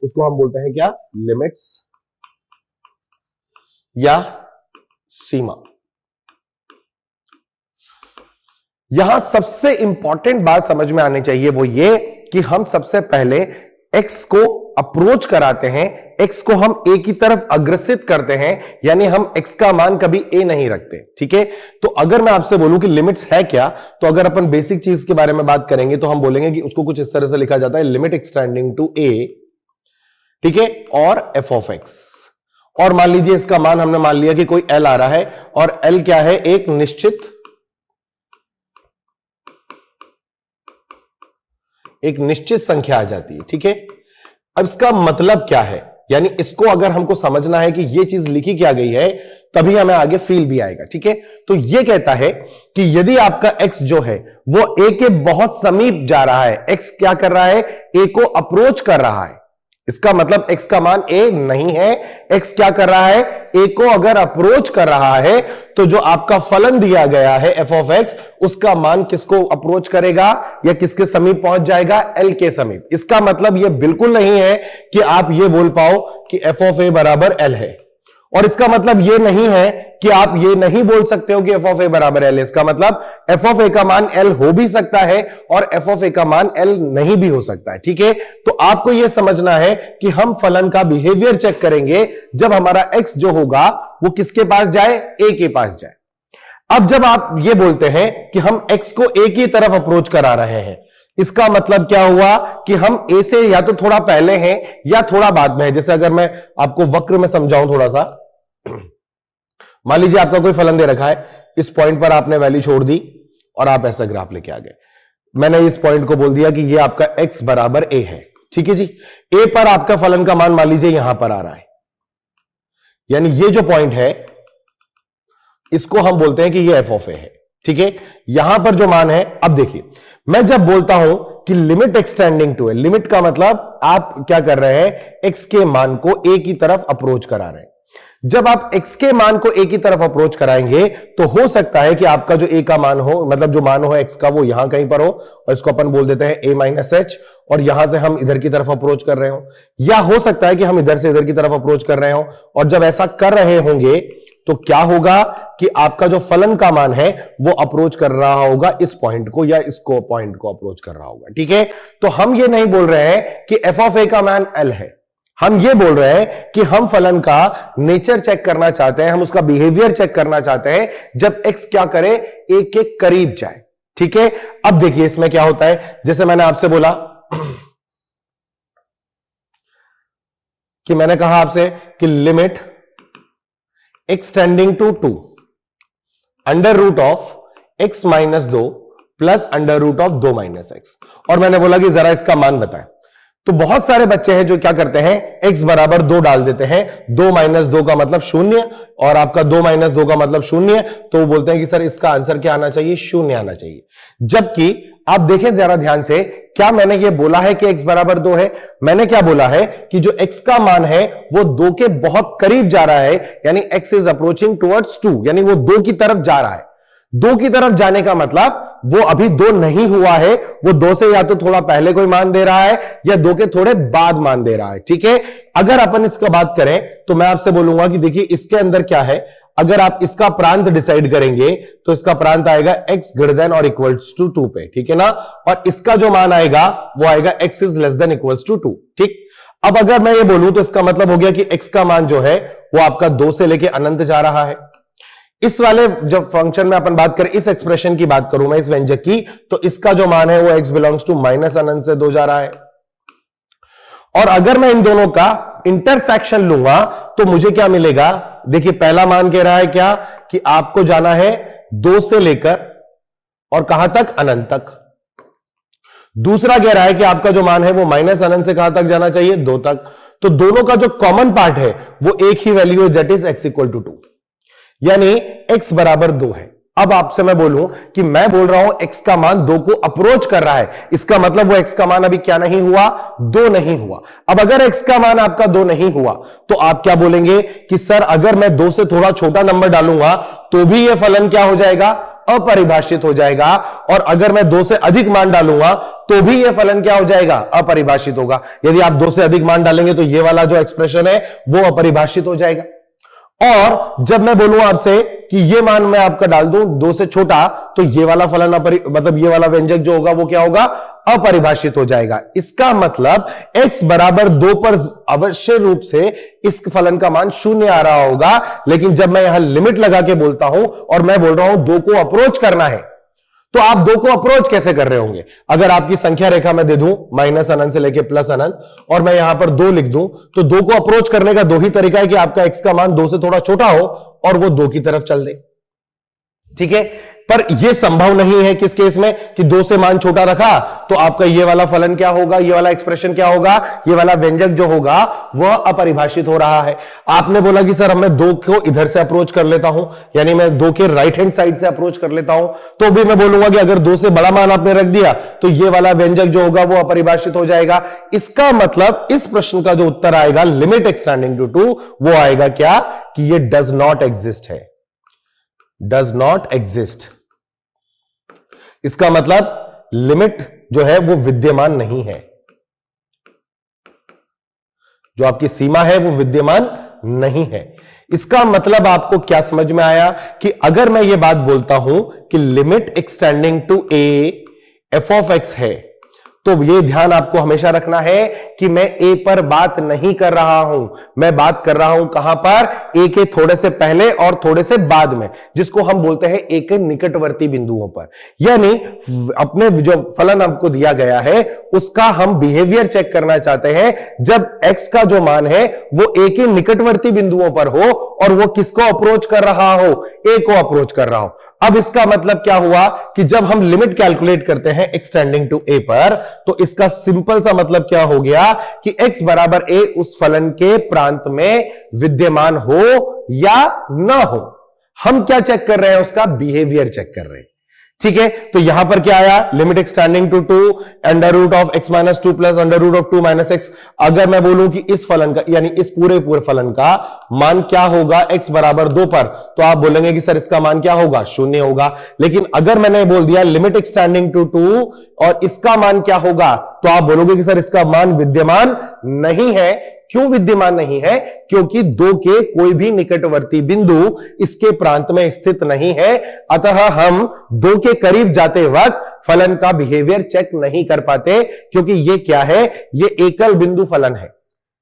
उसको हम बोलते हैं क्या, लिमिट्स या सीमा। यहां सबसे इंपॉर्टेंट बात समझ में आनी चाहिए वो ये कि हम सबसे पहले x को अप्रोच कराते हैं, x को हम a की तरफ अग्रसित करते हैं, यानी हम x का मान कभी a नहीं रखते। ठीक है, तो अगर मैं आपसे बोलूं कि लिमिट्स है क्या, तो अगर अपन बेसिक चीज के बारे में बात करेंगे तो हम बोलेंगे कि उसको कुछ इस तरह से लिखा जाता है, लिमिट एक्सटेंडिंग टू a, ठीक है, और f ऑफ x। और मान लीजिए इसका मान हमने मान लिया कि कोई l आ रहा है, और l क्या है, एक निश्चित संख्या आ जाती है। ठीक है, अब इसका मतलब क्या है, यानी इसको अगर हमको समझना है कि ये चीज लिखी क्या गई है, तभी हमें आगे फील भी आएगा। ठीक है, तो ये कहता है कि यदि आपका x जो है वो a के बहुत समीप जा रहा है, x क्या कर रहा है, a को अप्रोच कर रहा है, इसका मतलब x का मान a नहीं है, x क्या कर रहा है, a को अगर अप्रोच कर रहा है, तो जो आपका फलन दिया गया है f ऑफ x, उसका मान किसको अप्रोच करेगा या किसके समीप पहुंच जाएगा, l के समीप। इसका मतलब यह बिल्कुल नहीं है कि आप यह बोल पाओ कि f ऑफ a बराबर l है, और इसका मतलब यह नहीं है कि आप ये नहीं बोल सकते हो कि f ऑफ a बराबर l है। इसका मतलब f ऑफ a का मान l हो भी सकता है और f ऑफ a का मान l नहीं भी हो सकता है। ठीक है, तो आपको यह समझना है कि हम फलन का बिहेवियर चेक करेंगे जब हमारा x जो होगा वो किसके पास जाए, a के पास जाए। अब जब आप ये बोलते हैं कि हम x को a की तरफ अप्रोच करा रहे हैं, इसका मतलब क्या हुआ कि हम a से या तो थोड़ा पहले हैं या थोड़ा बाद में है। जैसे अगर मैं आपको वक्र में समझाऊं थोड़ा सा, मान लीजिए आपका कोई फलन दे रखा है, इस पॉइंट पर आपने वैल्यू छोड़ दी और आप ऐसा ग्राफ लेके आ गए। मैंने इस पॉइंट को बोल दिया कि ये आपका x बराबर a है। ठीक है जी, a पर आपका फलन का मान मान लीजिए यहां पर आ रहा है, यानी ये जो पॉइंट है इसको हम बोलते हैं कि ये f ऑफ a है। ठीक है, यहां पर जो मान है, अब देखिए मैं जब बोलता हूं कि लिमिट एक्सटेंडिंग टू है, लिमिट का मतलब आप क्या कर रहे हैं, x के मान को a की तरफ अप्रोच करा रहे हैं। जब आप x के मान को a की तरफ अप्रोच कराएंगे तो हो सकता है कि आपका जो a का मान हो, मतलब जो मान हो x का, वो यहां कहीं पर हो, और इसको अपन बोल देते हैं a माइनस h, और यहां से हम इधर की तरफ अप्रोच कर रहे हो, या हो सकता है कि हम इधर से इधर की तरफ अप्रोच कर रहे हो। और जब ऐसा कर रहे होंगे तो क्या होगा कि आपका जो फलन का मान है वो अप्रोच कर रहा होगा इस पॉइंट को, या इसको पॉइंट को अप्रोच कर रहा होगा। ठीक है, तो हम ये नहीं बोल रहे हैं कि f ऑफ a का मान l है, हम ये बोल रहे हैं कि हम फलन का नेचर चेक करना चाहते हैं, हम उसका बिहेवियर चेक करना चाहते हैं जब x क्या करे, a के करीब जाए। ठीक है, अब देखिए इसमें क्या होता है, जैसे मैंने आपसे बोला कि मैंने कहा आपसे कि limit extending to 2 under root of x minus 2 plus under root of 2 minus x, और मैंने बोला कि जरा इसका मान बताएं। तो बहुत सारे बच्चे हैं जो क्या करते हैं, x बराबर 2 डाल देते हैं, 2 माइनस 2 का मतलब 0, और आपका 2 माइनस 2 का मतलब 0, तो वो बोलते हैं कि सर इसका आंसर क्या आना चाहिए, 0 आना चाहिए। जबकि आप देखें जरा ध्यान से, क्या मैंने ये बोला है कि x बराबर 2 है? मैंने क्या बोला है कि जो x का मान है वो 2 के बहुत करीब जा रहा है, यानी x इज अप्रोचिंग टुवर्ड्स 2, यानी वो 2 की तरफ जा रहा है। 2 की तरफ जाने का मतलब वो अभी 2 नहीं हुआ है, वो 2 से या तो थोड़ा पहले कोई मान दे रहा है या 2 के थोड़े बाद मान दे रहा है। ठीक है, अगर अपन इसका बात करें तो मैं आपसे बोलूंगा कि देखिए इसके अंदर क्या है, अगर आप इसका प्रांत डिसाइड करेंगे तो इसका प्रांत आएगा x ग्रेटर देन और इक्वल्स टू 2 पे, ठीक है ना, और इसका जो मान आएगा वो आएगा x is less than equals to 2। ठीक, अब अगर मैं ये बोलूं तो इसका मतलब हो गया कि x का मान जो है वो आपका 2 से लेके अनंत जा रहा है। इस वाले जब फंक्शन में अपन बात करें, इस एक्सप्रेशन की बात करूं मैं, इस व्यंजक की, तो इसका जो मान है वो x बिलोंग्स टू माइनस अनंत से 2 जा रहा है। और अगर मैं इन दोनों का इंटरसेक्शन लूंगा तो मुझे क्या मिलेगा, देखिए पहला मान कह रहा है क्या कि आपको जाना है 2 से लेकर और कहां तक, अनंत तक। दूसरा कह रहा है कि आपका जो मान है वो माइनस अनंत से कहां तक जाना चाहिए, 2 तक। तो दोनों का जो कॉमन पार्ट है वो एक ही वैल्यू है, that is x equal to 2, यानी x बराबर 2 है। अब आपसे मैं बोलूं कि मैं बोल रहा हूं x का मान 2 को अप्रोच कर रहा है, इसका मतलब वो x का मान अभी क्या नहीं हुआ, 2 नहीं हुआ। अब अगर x का मान आपका 2 नहीं हुआ तो आप क्या बोलेंगे कि सर अगर मैं 2 से थोड़ा छोटा नंबर डालूंगा तो भी ये फलन क्या हो जाएगा, अपरिभाषित हो जाएगा, और अगर मैं 2 से अधिक मान डालूंगा तो भी यह फलन क्या हो जाएगा, अपरिभाषित होगा। यदि आप 2 से अधिक मान डालेंगे तो यह वाला जो एक्सप्रेशन है वो अपरिभाषित हो जाएगा। और जब मैं बोलूं आपसे कि ये मान मैं आपका डाल दूं 2 से छोटा, तो ये वाला फलन मतलब ये वाला व्यंजक जो होगा वो क्या होगा, अपरिभाषित हो जाएगा। इसका मतलब x बराबर 2 पर अवश्य रूप से इस फलन का मान 0 आ रहा होगा, लेकिन जब मैं यहां लिमिट लगा के बोलता हूं और मैं बोल रहा हूं 2 को अप्रोच करना है, तो आप 2 को अप्रोच कैसे कर रहे होंगे? अगर आपकी संख्या रेखा मैं दे दूं माइनस अनंत से लेके प्लस अनंत, और मैं यहां पर 2 लिख दूं, तो 2 को अप्रोच करने का 2 ही तरीका है कि आपका x का मान 2 से थोड़ा छोटा हो और वो 2 की तरफ चल दे। ठीक है, पर यह संभव नहीं है किस केस में कि 2 से मान छोटा रखा तो आपका ये वाला फलन क्या होगा, ये वाला एक्सप्रेशन क्या होगा, ये वाला व्यंजक जो होगा वह अपरिभाषित हो रहा है। आपने बोला कि सर मैं 2 को इधर से अप्रोच कर लेता हूं, यानी मैं 2 के राइट हैंड साइड से अप्रोच कर लेता हूं, तो भी मैं बोलूंगा कि अगर 2 से बड़ा मान आपने रख दिया तो ये वाला व्यंजक जो होगा वो अपरिभाषित हो जाएगा। इसका मतलब इस प्रश्न का जो उत्तर आएगा लिमिट एक्सटेंडिंग टू 2, वो आएगा क्या कि ये डज नॉट एग्जिस्ट है, डज नॉट एग्जिस्ट। इसका मतलब लिमिट जो है वो विद्यमान नहीं है, जो आपकी सीमा है वो विद्यमान नहीं है। इसका मतलब आपको क्या समझ में आया कि अगर मैं ये बात बोलता हूं कि limit extending to a f of x है, तो ये ध्यान आपको हमेशा रखना है कि मैं ए पर बात नहीं कर रहा हूं, मैं बात कर रहा हूं कहां पर, ए के थोड़े से पहले और थोड़े से बाद में, जिसको हम बोलते हैं ए के निकटवर्ती बिंदुओं पर। यानी अपने जो फलन आपको दिया गया है उसका हम बिहेवियर चेक करना चाहते हैं जब एक्स का जो मान है वो ए के निकटवर्ती बिंदुओं पर हो और वो किसको अप्रोच कर रहा हो, ए को अप्रोच कर रहा हो। अब इसका मतलब क्या हुआ कि जब हम लिमिट कैलकुलेट करते हैं एक्सटेंडिंग टू ए पर, तो इसका सिंपल सा मतलब क्या हो गया कि x बराबर a उस फलन के प्रांत में विद्यमान हो या ना हो। हम क्या चेक कर रहे हैं, उसका बिहेवियर चेक कर रहे हैं। ठीक है, तो यहां पर क्या आया, limit extending to 2 under root of x minus 2 plus under root of 2 minus x. अगर मैं बोलूं कि इस फलन का यानी इस पूरे फलन का मान क्या होगा x बराबर 2 पर, तो आप बोलेंगे कि सर इसका मान क्या होगा, 0 होगा। लेकिन अगर मैंने बोल दिया लिमिट एक्सटेंडिंग टू 2 और इसका मान क्या होगा, तो आप बोलोगे कि सर इसका मान विद्यमान नहीं है। क्यों विद्यमान नहीं है? क्योंकि 2 के कोई भी निकटवर्ती बिंदु इसके प्रांत में स्थित नहीं है। अतः हम 2 के करीब जाते वक्त फलन का बिहेवियर चेक नहीं कर पाते, क्योंकि ये क्या है, ये एकल बिंदु फलन है,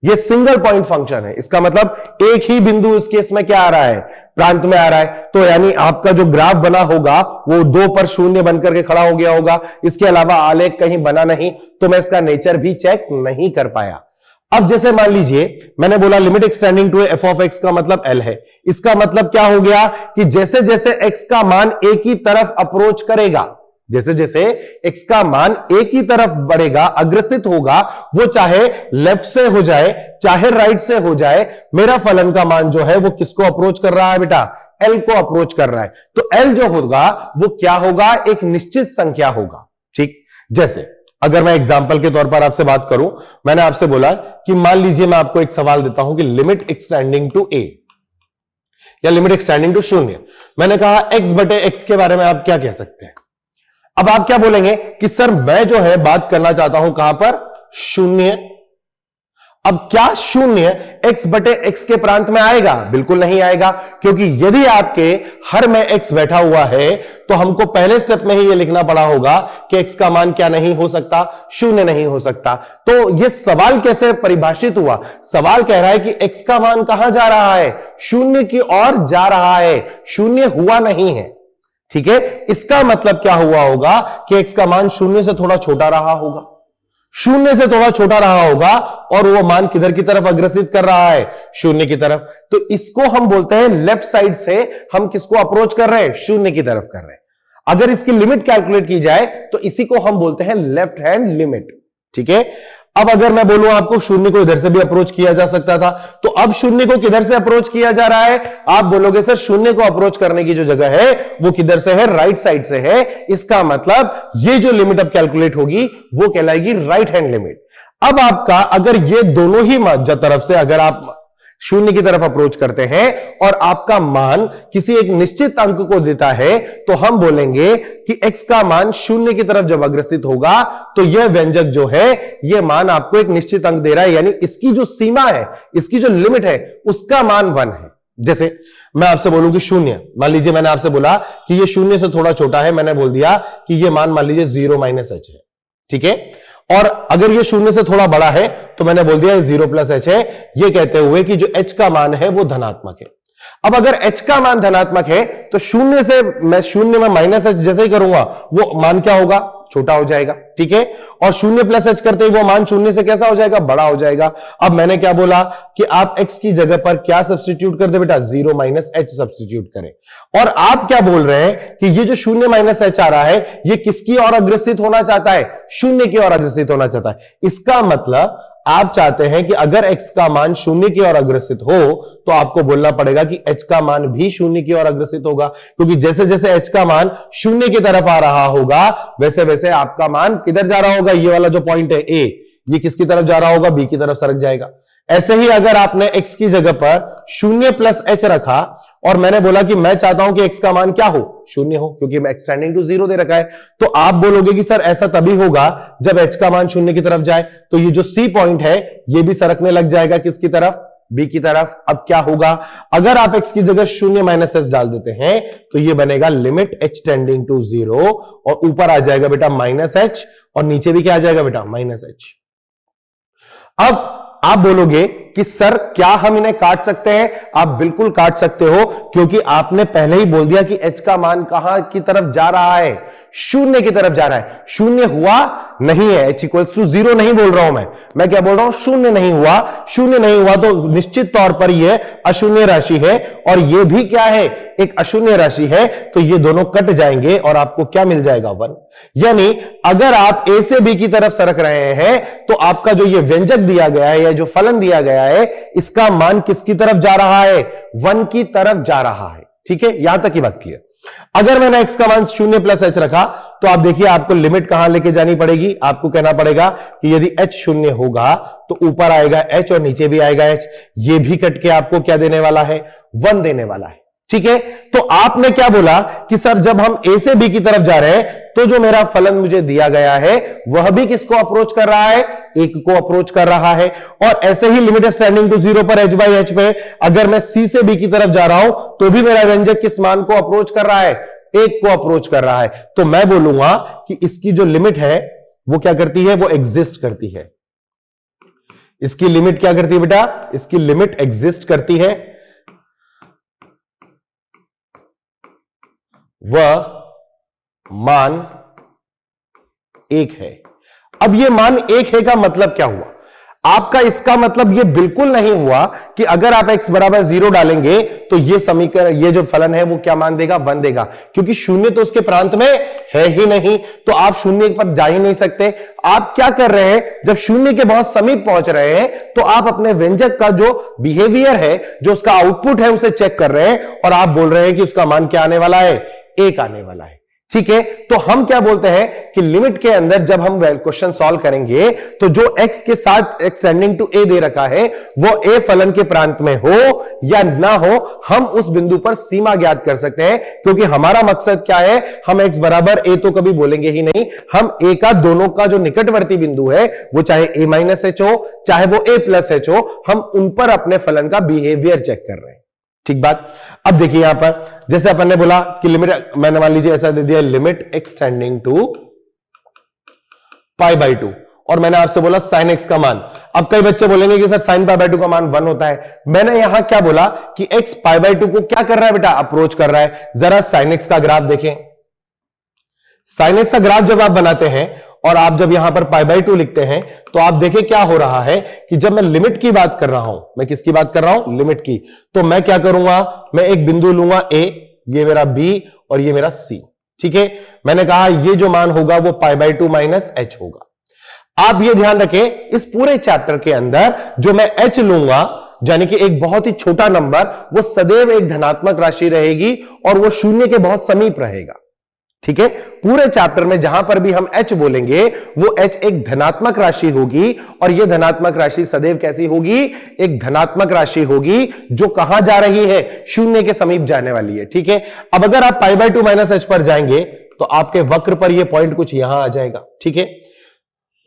ये सिंगल पॉइंट फंक्शन है। इसका मतलब एक ही बिंदु इस केस में क्या आ रहा है, प्रांत में आ रहा है। तो यानी आपका जो ग्राफ बना होगा वो 2 पर 0 बनकर के खड़ा हो गया होगा, इसके अलावा आलेख कहीं बना नहीं, तो मैं इसका नेचर भी चेक नहीं कर पाया। अब जैसे मान लीजिए मैंने बोला limit extending to f of x का मतलब एल है। इसका मतलब क्या हो गया कि जैसे जैसे एक्स का मान ए की तरफ अप्रोच करेगा, जैसे जैसे एक्स का मान ए की तरफ बढ़ेगा, अग्रसित होगा, वो चाहे लेफ्ट से हो जाए चाहे राइट से हो जाए, मेरा फलन का मान जो है वो किसको अप्रोच कर रहा है बेटा, एल को अप्रोच कर रहा है। तो एल जो होगा वो क्या होगा, एक निश्चित संख्या होगा। ठीक, जैसे अगर मैं एग्जांपल के तौर पर आपसे बात करूं, मैंने आपसे बोला कि मान लीजिए मैं आपको एक सवाल देता हूं कि लिमिट एक्सटेंडिंग टू ए या लिमिट एक्सटेंडिंग टू 0, मैंने कहा x बटे x के बारे में आप क्या कह सकते हैं। अब आप क्या बोलेंगे कि सर मैं जो है बात करना चाहता हूं कहां पर, 0। अब क्या 0 x बटे x के प्रांत में आएगा? बिल्कुल नहीं आएगा, क्योंकि यदि आपके हर में x बैठा हुआ है तो हमको पहले स्टेप में ही यह लिखना पड़ा होगा कि x का मान क्या नहीं हो सकता, 0 नहीं हो सकता। तो यह सवाल कैसे परिभाषित हुआ? सवाल कह रहा है कि x का मान कहां जा रहा है, 0 की ओर जा रहा है, 0 हुआ नहीं है। ठीक है, इसका मतलब क्या हुआ होगा कि x का मान 0 से थोड़ा छोटा रहा होगा, 0 से थोड़ा छोटा रहा होगा, और वो मान किधर की तरफ अग्रसित कर रहा है, 0 की तरफ। तो इसको हम बोलते हैं लेफ्ट साइड से हम किसको अप्रोच कर रहे हैं, 0 की तरफ कर रहे हैं। अगर इसकी लिमिट कैलकुलेट की जाए तो इसी को हम बोलते हैं लेफ्ट हैंड लिमिट। ठीक है, अब अगर मैं बोलूं आपको 0 को इधर से भी अप्रोच किया जा सकता था, तो अब 0 को किधर से अप्रोच किया जा रहा है? आप बोलोगे सर 0 को अप्रोच करने की जो जगह है वो किधर से है, राइट साइड से है। इसका मतलब ये जो लिमिट अब कैलकुलेट होगी वो कहलाएगी राइट हैंड लिमिट। अब आपका अगर ये दोनों ही तरफ से अगर आप शून्य की तरफ अप्रोच करते हैं और आपका मान किसी एक निश्चित अंक को देता है, तो हम बोलेंगे कि x का मान शून्य की तरफ जब अग्रसित होगा तो यह व्यंजक जो है यह मान आपको एक निश्चित अंक दे रहा है, यानी इसकी जो सीमा है, इसकी जो लिमिट है, उसका मान 1 है। जैसे मैं आपसे बोलूं कि शून्य, मान लीजिए मैंने आपसे बोला कि यह शून्य से थोड़ा छोटा है, मैंने बोल दिया कि यह मान मान लीजिए 0 - h है, ठीक है। और अगर ये शून्य से थोड़ा बड़ा है तो मैंने बोल दिया 0 + h है, ये कहते हुए कि जो h का मान है वो धनात्मक है। अब अगर h का मान धनात्मक है तो शून्य से मैं शून्य में -h जैसे ही करूंगा वो मान क्या होगा, छोटा हो जाएगा, ठीक है। और 0 + h करते ही वो मान शून्य से कैसा हो जाएगा, बड़ा हो जाएगा। अब मैंने क्या बोला कि आप x की जगह पर क्या सब्स्टिट्यूट कर दे बेटा, 0 - h सब्स्टिट्यूट करें। और आप क्या बोल रहे हैं कि ये जो 0 - h आ रहा है ये किसकी ओर अग्रसित होना चाहता है, शून्य की ओर अग्रसित होना चाहता है। इसका मतलब आप चाहते हैं कि अगर x का मान शून्य की ओर अग्रसित हो तो आपको बोलना पड़ेगा कि h का मान भी शून्य की ओर अग्रसित होगा, क्योंकि जैसे जैसे h का मान शून्य की तरफ आ रहा होगा वैसे वैसे आपका मान किधर जा रहा होगा, ये वाला जो पॉइंट है a, ये किसकी तरफ जा रहा होगा, b की तरफ सरक जाएगा। ऐसे ही अगर आपने x की जगह पर 0 + h रखा और मैंने बोला कि मैं चाहता हूं कि x का मान क्या हो, शून्य हो, क्योंकि मैं एक्सटेंडिंग टू 0 दे रखा है, तो आप बोलोगे कि सर ऐसा तभी होगा जब h का मान शून्य की तरफ जाए। तो ये जो c पॉइंट है ये भी सरकने लग जाएगा किसकी तरफ, b की तरफ। अब क्या होगा, अगर आप x की जगह 0 - h डाल देते हैं तो ये बनेगा लिमिट h टेंडिंग टू 0 और ऊपर आ जाएगा बेटा -h और नीचे भी क्या आ जाएगा बेटा, -h। अब आप बोलोगे कि सर क्या हम इन्हें काट सकते हैं, आप बिल्कुल काट सकते हो, क्योंकि आपने पहले ही बोल दिया कि h का मान कहां की तरफ जा रहा है, शून्य की तरफ जा रहा है। शून्य हुआ नहीं है, h = 0 नहीं बोल रहा हूं मैं क्या बोल रहा हूं, शून्य नहीं हुआ। शून्य नहीं हुआ तो निश्चित तौर पर यह अशून्य राशि है और यह भी क्या है, एक अशून्य राशि है, तो ये दोनों कट जाएंगे और आपको क्या मिल जाएगा, 1। यानी अगर आप a से b की तरफ सरक रहे हैं तो आपका जो ये व्यंजक दिया गया है या जो फलन दिया गया है इसका मान किसकी तरफ जा रहा है, 1 की तरफ जा रहा है, ठीक है। यहां तक की बात क्लियर। अगर मैंने x का मान 0 + h रखा तो आप देखिए आपको लिमिट कहां लेके जानी पड़ेगी, आपको कहना पड़ेगा कि यदि h 0 होगा तो ऊपर आएगा h और नीचे भी आएगा h, ये भी कट के आपको क्या देने वाला है, 1 देने वाला है, ठीक है। तो आपने क्या बोला कि सर जब हम a से b की तरफ जा रहे हैं तो जो मेरा फलन मुझे दिया गया है वह भी किसको अप्रोच कर रहा है, 1 को अप्रोच कर रहा है। और ऐसे ही लिमिट स्टैंडिंग टू 0 पर h/h पे अगर मैं c से b की तरफ जा रहा हूं तो भी मेरा व्यंजक किस मान को अप्रोच कर रहा है, 1 को अप्रोच कर रहा है। तो मैं बोलूंगा कि इसकी जो लिमिट है वो क्या करती है, वो एग्जिस्ट करती है। इसकी लिमिट क्या करती है बेटा, इसकी लिमिट एग्जिस्ट करती है, वह मान 1 है। अब ये मान 1 है का मतलब क्या हुआ, आपका इसका मतलब ये बिल्कुल नहीं हुआ कि अगर आप x = 0 डालेंगे तो ये समीकरण, ये जो फलन है वो क्या मान देगा, 1 देगा, क्योंकि शून्य तो उसके प्रांत में है ही नहीं, तो आप शून्य पर जा ही नहीं सकते। आप क्या कर रहे हैं, जब शून्य के बहुत समीप पहुंच रहे हैं तो आप अपने व्यंजक का जो बिहेवियर है, जो उसका आउटपुट है, उसे चेक कर रहे हैं और आप बोल रहे हैं कि उसका मान क्या आने वाला है, 1 आने वाला है, ठीक है। तो हम क्या बोलते हैं कि लिमिट के अंदर जब हम क्वेश्चन सॉल्व करेंगे तो जो x के साथ एक्सटेंडिंग टू a दे रखा है वो a फलन के प्रांत में हो या ना हो, हम उस बिंदु पर सीमा ज्ञात कर सकते हैं, क्योंकि हमारा मकसद क्या है, हम x = a तो कभी बोलेंगे ही नहीं, हम a का दोनों का जो निकटवर्ती बिंदु है वो चाहे a - h हो चाहे वो a + h हो, हम उन पर अपने फलन का बिहेवियर चेक कर रहे हैं, ठीक बात। अब देखिए यहां पर जैसे अपन ने बोला कि लिमिट, मैंने मान लीजिए ऐसा दे दिया लिमिट एक्सटेंडिंग टू π/2 और मैंने आपसे बोला sin x का मान। अब कई बच्चे बोलेंगे कि सर sin π/2 का मान 1 होता है। मैंने यहां क्या बोला कि x π/2 को क्या कर रहा है बेटा, अप्रोच कर रहा है। जरा sin x का ग्राफ देखें। sin x का ग्राफ जब आप बनाते हैं और आप जब यहां पर π/2 लिखते हैं तो आप देखें क्या हो रहा है कि जब मैं लिमिट की बात कर रहा हूं, मैं किसकी बात कर रहा हूं, लिमिट की, तो मैं क्या करूंगा, मैं एक बिंदु लूंगा a, ये मेरा b और ये मेरा c, ठीक है। मैंने कहा ये जो मान होगा वो π/2 - h होगा। आप ये ध्यान रखें इस पूरे चैप्टर के अंदर जो मैं h लूंगा, यानी कि एक बहुत ही छोटा नंबर, वो सदैव एक धनात्मक राशि रहेगी और वो शून्य के बहुत समीप रहेगा, ठीक है, पूरे चैप्टर में जहां पर भी हम h बोलेंगे वो h एक धनात्मक राशि होगी, और ये धनात्मक राशि सदैव कैसी होगी, एक धनात्मक राशि होगी जो कहां जा रही है, शून्य के समीप जाने वाली है। ठीक है, अब अगर आप π/2 - h पर जाएंगे तो आपके वक्र पर ये पॉइंट कुछ यहां आ जाएगा। ठीक है,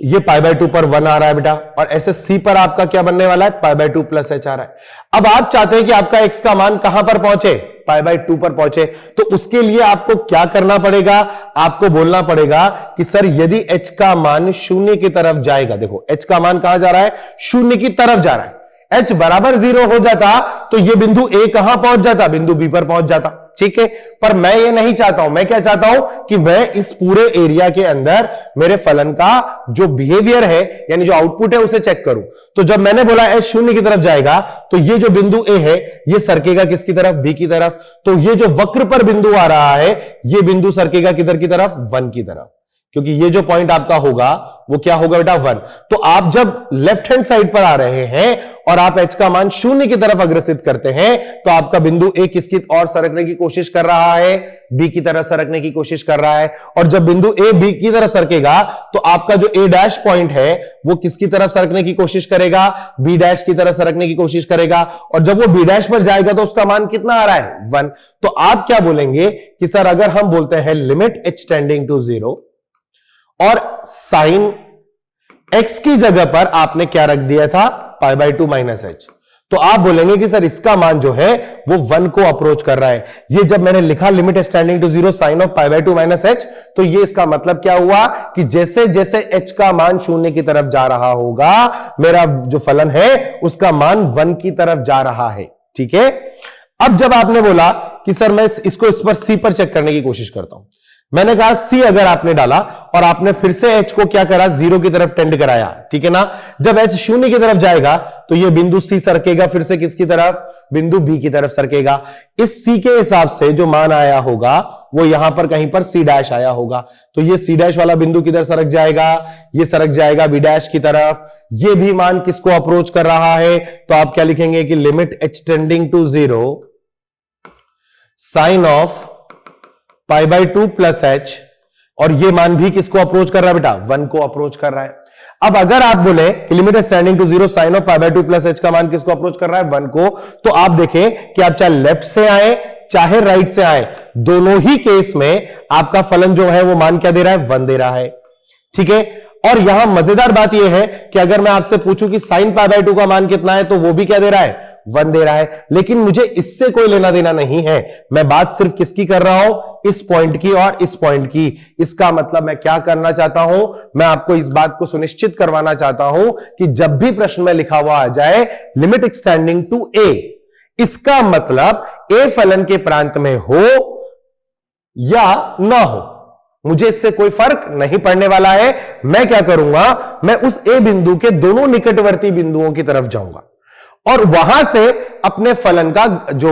ये π/2 पर 1 आ रहा है बेटा, और ऐसे c पर आपका क्या बनने वाला है, π/2 + h आ रहा है। अब आप चाहते हैं कि आपका x का मान कहां पर पहुंचे, π/2 पर पहुंचे, तो उसके लिए आपको क्या करना पड़ेगा, आपको बोलना पड़ेगा कि सर यदि h का मान शून्य की तरफ जाएगा, देखो h का मान कहां जा रहा है, शून्य की तरफ जा रहा है, h बराबर 0 हो जाता तो ये बिंदु a कहां पहुंच जाता, बिंदु b पर पहुंच जाता। ठीक है, पर मैं ये नहीं चाहता हूं, मैं क्या चाहता हूं कि मैं इस पूरे एरिया के अंदर मेरे फलन का जो बिहेवियर है यानी जो आउटपुट है उसे चेक करूं। तो जब मैंने बोला h शून्य की तरफ जाएगा तो ये जो बिंदु a है ये सरकेगा किसकी तरफ, b की तरफ। तो ये जो वक्र पर बिंदु आ रहा है ये बिंदु सरकेगा किधर की तरफ, 1 की तरफ, क्योंकि ये जो पॉइंट आपका होगा वो क्या होगा बेटा, 1। तो आप जब लेफ्ट हैंड साइड पर आ रहे हैं और आप h का मान शून्य की तरफ अग्रसित करते हैं तो आपका बिंदु a किसकी और सरकने की कोशिश कर रहा है, b की तरफ सरकने की कोशिश कर रहा है। और जब बिंदु a b की तरफ सरकेगा तो आपका जो a' पॉइंट है वो किसकी तरफ सरकने की कोशिश करेगा, b' की तरफ सरकने की कोशिश करेगा। और जब वो b' पर जाएगा तो उसका मान कितना आ रहा है, 1। तो आप क्या बोलेंगे कि सर अगर हम बोलते हैं लिमिट h टेंडिंग टू 0 और साइन x की जगह पर आपने क्या रख दिया था, π/2 - h, तो आप बोलेंगे कि सर इसका मान जो है वो 1 को अप्रोच कर रहा है। ये जब मैंने लिखा limit h tending to 0 sine of π/2 - h, तो ये इसका मतलब क्या हुआ कि जैसे जैसे h का मान शून्य की तरफ जा रहा होगा मेरा जो फलन है उसका मान 1 की तरफ जा रहा है। ठीक है, अब जब आपने बोला कि सर मैं इसको इस पर c पर चेक करने की कोशिश करता हूं, मैंने कहा c अगर आपने डाला और आपने फिर से h को क्या करा, 0 की तरफ टेंड कराया, ठीक है ना। जब h शून्य की तरफ जाएगा तो ये बिंदु c सरकेगा फिर से किसकी तरफ, बिंदु b की तरफ सरकेगा। इस c के हिसाब से जो मान आया होगा वो यहां पर कहीं पर c' आया होगा, तो ये c' वाला बिंदु किधर सरक जाएगा, ये सरक जाएगा b' की तरफ। ये भी मान किसको अप्रोच कर रहा है, तो आप क्या लिखेंगे कि limit h tending to 0 sine of π/2 + h, और ये मान भी किसको अप्रोच कर रहा है बेटा, 1 को अप्रोच कर रहा है। अब अगर आप बोले कि limit tending to 0 sine of π/2 + h का मान किसको अप्रोच कर रहा है, 1 को, तो आप देखें कि आप चाहे लेफ्ट से आए चाहे राइट से आए, दोनों ही केस में आपका फलन जो है वो मान क्या दे रहा है, 1 दे रहा है। ठीक है, और यहां मजेदार बात यह है कि अगर मैं आपसे पूछूं कि साइन π/2 का मान कितना है तो वो भी क्या दे रहा है, 1 दे रहा है। लेकिन मुझे इससे कोई लेना देना नहीं है, मैं बात सिर्फ किसकी कर रहा हूं, इस पॉइंट की और इस पॉइंट की। इसका मतलब मैं क्या करना चाहता हूं, मैं आपको इस बात को सुनिश्चित करवाना चाहता हूं कि जब भी प्रश्न में लिखा हुआ आ जाए लिमिट एक्सटेंडिंग टू a, इसका मतलब a फलन के प्रांत में हो या ना हो, मुझे इससे कोई फर्क नहीं पड़ने वाला है। मैं क्या करूंगा, मैं उस a बिंदु के दोनों निकटवर्ती बिंदुओं की तरफ जाऊंगा और वहां से अपने फलन का जो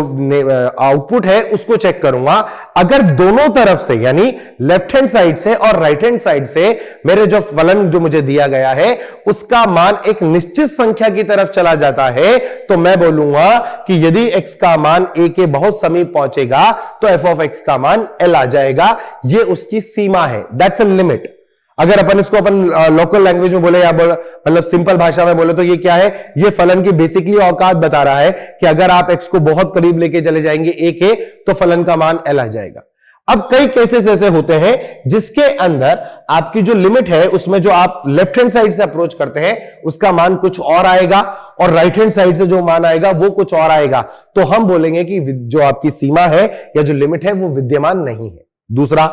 आउटपुट है उसको चेक करूंगा। अगर दोनों तरफ से यानी लेफ्ट हैंड साइड से और राइट हैंड साइड से मेरे जो फलन जो मुझे दिया गया है उसका मान एक निश्चित संख्या की तरफ चला जाता है, तो मैं बोलूंगा कि यदि x का मान a के बहुत समीप पहुंचेगा तो f(x) का मान l आ जाएगा। ये उसकी सीमा है, दैट्स अ लिमिट। अगर अपन इसको अपन लोकल लैंग्वेज में बोले या मतलब सिंपल भाषा में बोले तो ये क्या है, ये फलन की बेसिकली औकात बता रहा है कि अगर आप x को बहुत करीब लेके चले जाएंगे a के तो फलन का मान l आ जाएगा। अब कई केसेस ऐसे होते हैं जिसके अंदर आपकी जो लिमिट है उसमें जो आप लेफ्ट हैंड साइड से अप्रोच करते हैं उसका मान कुछ और आएगा और राइट हैंड साइड से जो मान आएगा वो कुछ और आएगा, तो हम बोलेंगे कि जो आपकी सीमा है या जो लिमिट है वो विद्यमान नहीं है। दूसरा,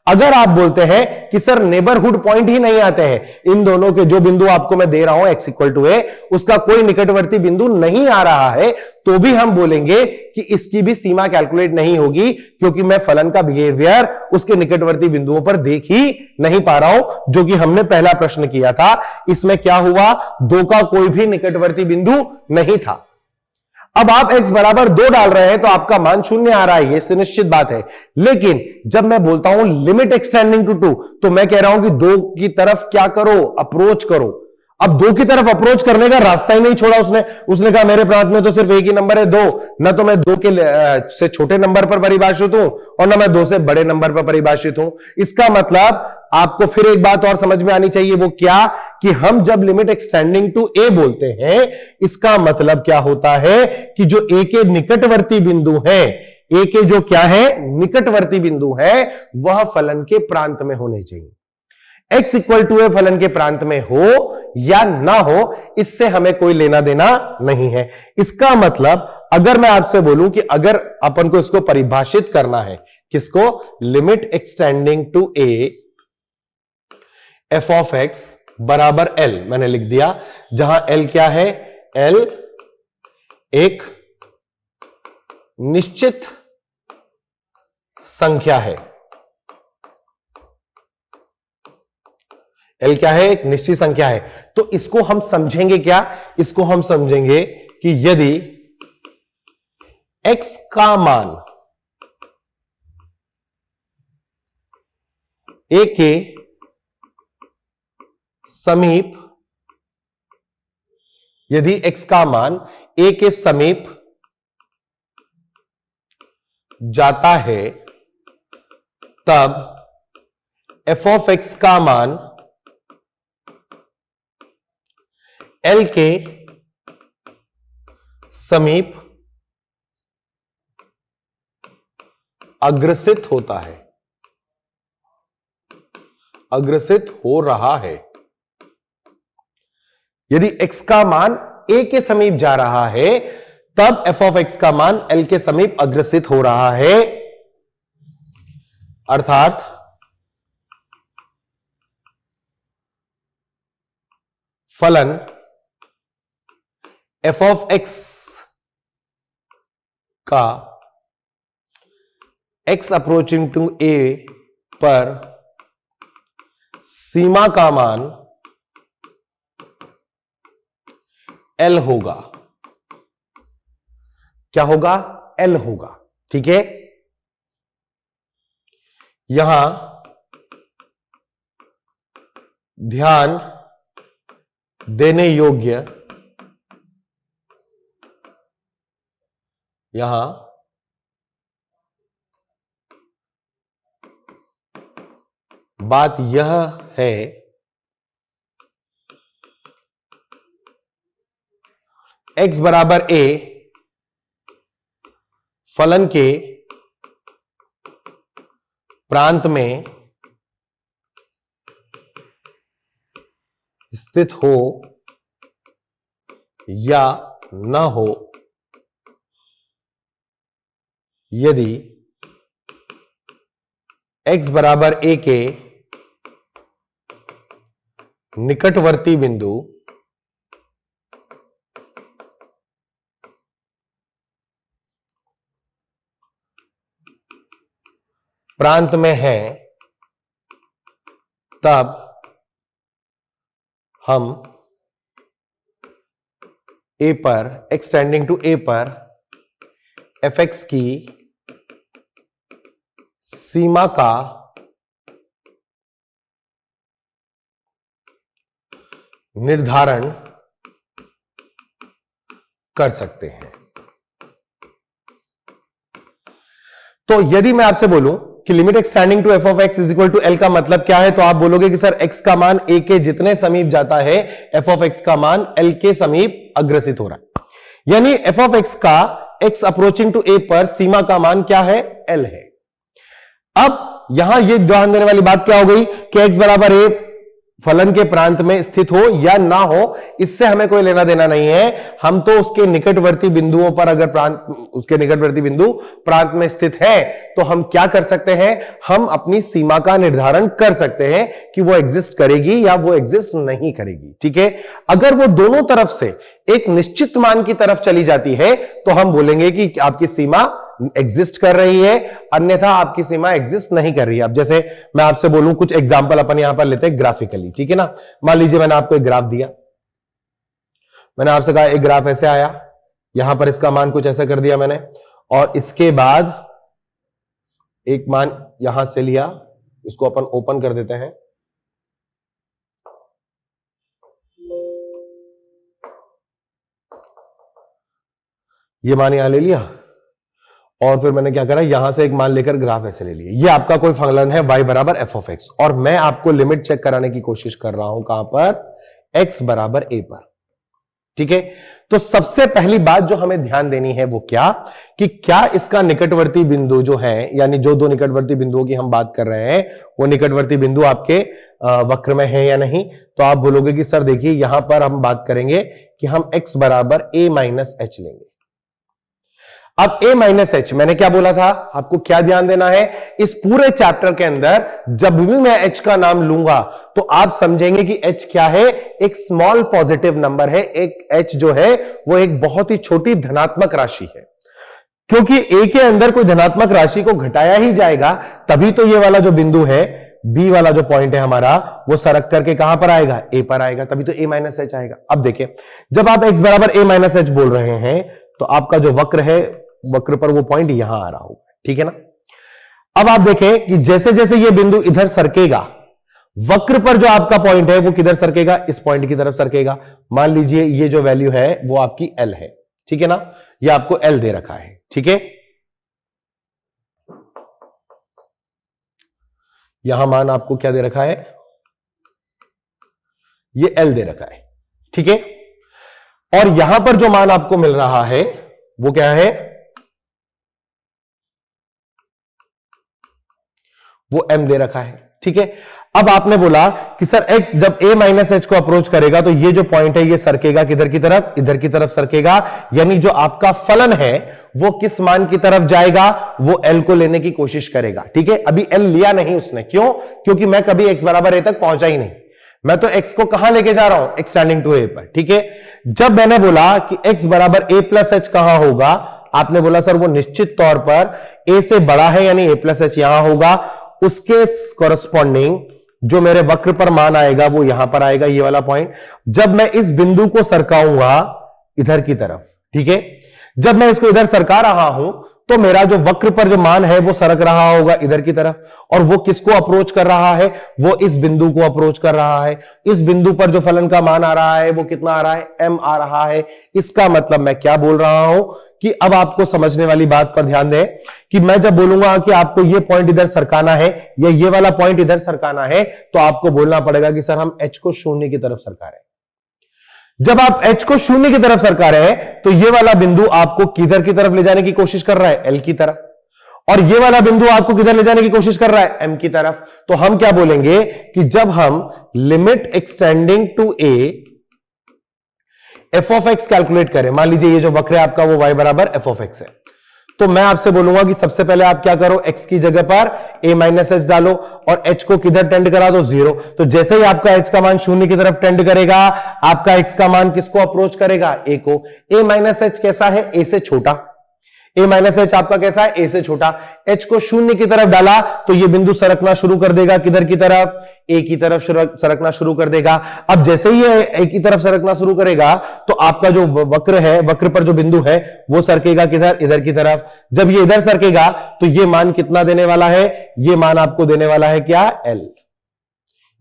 अगर आप बोलते हैं कि सर नेबरहुड पॉइंट ही नहीं आते हैं, इन दोनों के जो बिंदु आपको मैं दे रहा हूं x = a, उसका कोई निकटवर्ती बिंदु नहीं आ रहा है, तो भी हम बोलेंगे कि इसकी भी सीमा कैलकुलेट नहीं होगी, क्योंकि मैं फलन का बिहेवियर उसके निकटवर्ती बिंदुओं पर देख ही नहीं पा रहा हूं, जो कि हमने पहला प्रश्न किया था। इसमें क्या हुआ, 2 का कोई भी निकटवर्ती बिंदु नहीं था। अब आप x बराबर 2 डाल रहे हैं तो आपका मान 0 आ रहा है, ये सुनिश्चित बात है। लेकिन जब मैं बोलता हूं लिमिट एक्सटेंडिंग टू 2, तो मैं कह रहा हूं कि 2 की तरफ क्या करो, अप्रोच करो। अब दो की तरफ अप्रोच करने का रास्ता ही नहीं छोड़ा उसने कहा मेरे प्रांत में तो सिर्फ एक ही नंबर है दो, न तो मैं दो के से छोटे नंबर पर परिभाषित हूं और न मैं दो से बड़े नंबर पर परिभाषित हूं। इसका मतलब आपको फिर एक बात और समझ में आनी चाहिए, वो क्या, कि हम जब लिमिट एक्सटेंडिंग टू ए बोलते हैं, इसका मतलब क्या होता है कि जो ए के निकटवर्ती बिंदु है, ए के जो क्या है निकटवर्ती बिंदु है, वह फलन के प्रांत में होने चाहिए। x इक्वल टू ए फलन के प्रांत में हो या ना हो, इससे हमें कोई लेना देना नहीं है। इसका मतलब अगर मैं आपसे बोलूं कि अगर अपन को इसको परिभाषित करना है, किसको, limit extending to a f of x बराबर एल, मैंने लिख दिया, जहां एल क्या है, एल एक निश्चित संख्या है। एल क्या है, एक निश्चित संख्या है। तो इसको हम समझेंगे क्या, इसको हम समझेंगे कि यदि x का मान a के समीप, यदि x का मान a के समीप जाता है, तब f ऑफ x का मान L के समीप अग्रसित होता है, अग्रसित हो रहा है। यदि x का मान a के समीप जा रहा है, तब f ऑफ x का मान L के समीप अग्रसित हो रहा है। अर्थात फलन f ऑफ x का x अप्रोचिंग टू a पर सीमा का मान L होगा। क्या होगा, L होगा। ठीक है, यहां ध्यान देने योग्य, यहां बात यह है x बराबर a फलन के प्रांत में स्थित हो या न हो, यदि x बराबर a के निकटवर्ती बिंदु प्रांत में है, तब हम a पर, एक्सटेंडिंग टू a पर fx की सीमा का निर्धारण कर सकते हैं। तो यदि मैं आपसे बोलूं कि limit extending to f of x is equal to L का मतलब क्या है, तो आप बोलोगे कि सर एक्स का मान ए के जितने समीप जाता है, एफ ऑफ एक्स का मान एल के समीप अग्रसित हो रहा है। यानी एफ ऑफ एक्स का एक्स अप्रोचिंग टू ए पर सीमा का मान क्या है, एल है। अब यहां ये ध्यान देने वाली बात क्या हो गई कि एक्स बराबर ए फलन के प्रांत में स्थित हो या ना हो, इससे हमें कोई लेना देना नहीं है। हम तो उसके निकटवर्ती बिंदुओं पर, अगर प्रांत, उसके निकटवर्ती बिंदु प्रांत में स्थित है, तो हम क्या कर सकते हैं, हम अपनी सीमा का निर्धारण कर सकते हैं कि वो एग्जिस्ट करेगी या वो एग्जिस्ट नहीं करेगी। ठीक है, अगर वो दोनों तरफ से एक निश्चित मान की तरफ चली जाती है, तो हम बोलेंगे कि आपकी सीमा एग्जिस्ट कर रही है, अन्यथा आपकी सीमा एग्जिस्ट नहीं कर रही है। अब जैसे मैं आपसे बोलूं, कुछ एग्जांपल अपन यहां पर लेते हैं ग्राफिकली, ठीक है ना। मान लीजिए मैंने आपको एक ग्राफ दिया, मैंने आपसे कहा एक ग्राफ ऐसे आया, यहां पर इसका मान कुछ ऐसा कर दिया मैंने, और इसके बाद एक मान यहां से लिया, इसको अपन ओपन कर देते हैं। ये मान यहां ले लिया और फिर मैंने क्या करा, यहां से एक मान लेकर ग्राफ ऐसे ले लिया। ये आपका कोई फंक्शन है y बराबर एफ ऑफ एक्स, और मैं आपको लिमिट चेक कराने की कोशिश कर रहा हूं कहां पर, x बराबर a पर। ठीक है, तो सबसे पहली बात जो हमें ध्यान देनी है वो क्या, कि क्या इसका निकटवर्ती बिंदु जो है, यानी जो दो निकटवर्ती बिंदुओं की हम बात कर रहे हैं, वो निकटवर्ती बिंदु आपके वक्र में है या नहीं। तो आप बोलोगे कि सर देखिए यहां पर हम बात करेंगे कि हम x बराबर a माइनस एच लेंगे। अब a माइनस एच, मैंने क्या बोला था, आपको क्या ध्यान देना है, इस पूरे चैप्टर के अंदर जब भी मैं h का नाम लूंगा तो आप समझेंगे कि h क्या है, एक स्मॉल पॉजिटिव नंबर है। एक h जो है वो एक बहुत ही छोटी धनात्मक राशि है, क्योंकि a के अंदर कोई धनात्मक राशि को घटाया ही जाएगा, तभी तो ये वाला जो बिंदु है, b वाला जो पॉइंट है हमारा, वो सरक करके कहां पर आएगा, a पर आएगा, तभी तो a माइनस एच आएगा। अब देखिए, जब आप x बराबर a माइनस एच बोल रहे हैं तो आपका जो वक्र है, वक्र पर वो पॉइंट यहां आ रहा होगा, ठीक है ना। अब आप देखें कि जैसे जैसे ये बिंदु इधर सरकेगा, वक्र पर जो आपका पॉइंट है वो किधर सरकेगा, इस पॉइंट की तरफ सरकेगा। मान लीजिए ये जो वैल्यू है वो आपकी L है, ठीक है ना, ये आपको L दे रखा है, ठीक है। यहां मान आपको क्या दे रखा है, ये L दे रखा है, ठीक है। और यहां पर जो मान आपको मिल रहा है वो क्या है, वो m दे रखा है, ठीक है। अब आपने बोला कि सर x जब a माइनस एच को अप्रोच करेगा तो ये जो पॉइंट है ये सरकेगा किधर की तरफ, इधर की तरफ सरकेगा, यानी जो आपका फलन है वो किस मान की तरफ जाएगा, वो l को लेने की कोशिश करेगा, ठीक है। अभी l लिया नहीं उसने, क्यों, क्योंकि मैं कभी x बराबर a तक पहुंचा ही नहीं, मैं तो x को कहां लेके जा रहा हूं, एक्सटेंडिंग टू a पर, ठीक है। जब मैंने बोला कि x बराबर a प्लस एच कहां होगा, आपने बोला सर वो निश्चित तौर पर a से बड़ा है, यानी a प्लस एच यहां होगा, उसके कॉरस्पॉन्डिंग जो मेरे वक्र पर मान आएगा वो यहां पर आएगा, ये वाला पॉइंट। जब मैं इस बिंदु को सरकाऊंगा इधर की तरफ, ठीक है, जब मैं इसको इधर सरका रहा हूं तो मेरा जो वक्र पर जो मान है वो सरक रहा होगा इधर की तरफ, और वो किसको अप्रोच कर रहा है, वो इस बिंदु को अप्रोच कर रहा है। इस बिंदु पर जो फलन का मान आ रहा है वो कितना आ रहा है, m आ रहा है। इसका मतलब मैं क्या बोल रहा हूं कि अब आपको समझने वाली बात पर ध्यान दें कि मैं जब बोलूंगा कि आपको ये पॉइंट इधर सरकाना है या ये वाला पॉइंट इधर सरकाना है, तो आपको बोलना पड़ेगा कि सर हम h को शून्य की तरफ सरका रहे हैं। जब आप h को शून्य की तरफ सरका रहे हैं तो ये वाला बिंदु आपको किधर की तरफ ले जाने की कोशिश कर रहा है, l की तरफ, और ये वाला बिंदु आपको किधर ले जाने की कोशिश कर रहा है, m की तरफ। तो हम क्या बोलेंगे कि जब हम limit extending to a f of x calculate करें, मान लीजिए ये जो वक्र है आपका वो y बराबर एफ ऑफ एक्स है, तो मैं आपसे बोलूंगा कि सबसे पहले आप क्या करो, x की जगह पर a माइनस एच डालो और h को किधर टेंड करा दो, 0। तो जैसे ही आपका h का मान शून्य की तरफ टेंड करेगा, आपका x का मान किसको अप्रोच करेगा, a को। a माइनस एच कैसा है, a से छोटा, a माइनस एच आपका कैसा है, a से छोटा। h को शून्य की तरफ डाला तो ये बिंदु सरकना शुरू कर देगा किधर की तरफ, a की तरफ सरकना शुरू कर देगा। अब जैसे ही ये a की तरफ सरकना शुरू करेगा तो आपका जो वक्र है, वक्र पर जो बिंदु है वो सरकेगा किधर, इधर की तरफ। जब ये इधर सरकेगा तो ये मान कितना देने वाला है, ये मान आपको देने वाला है क्या, l,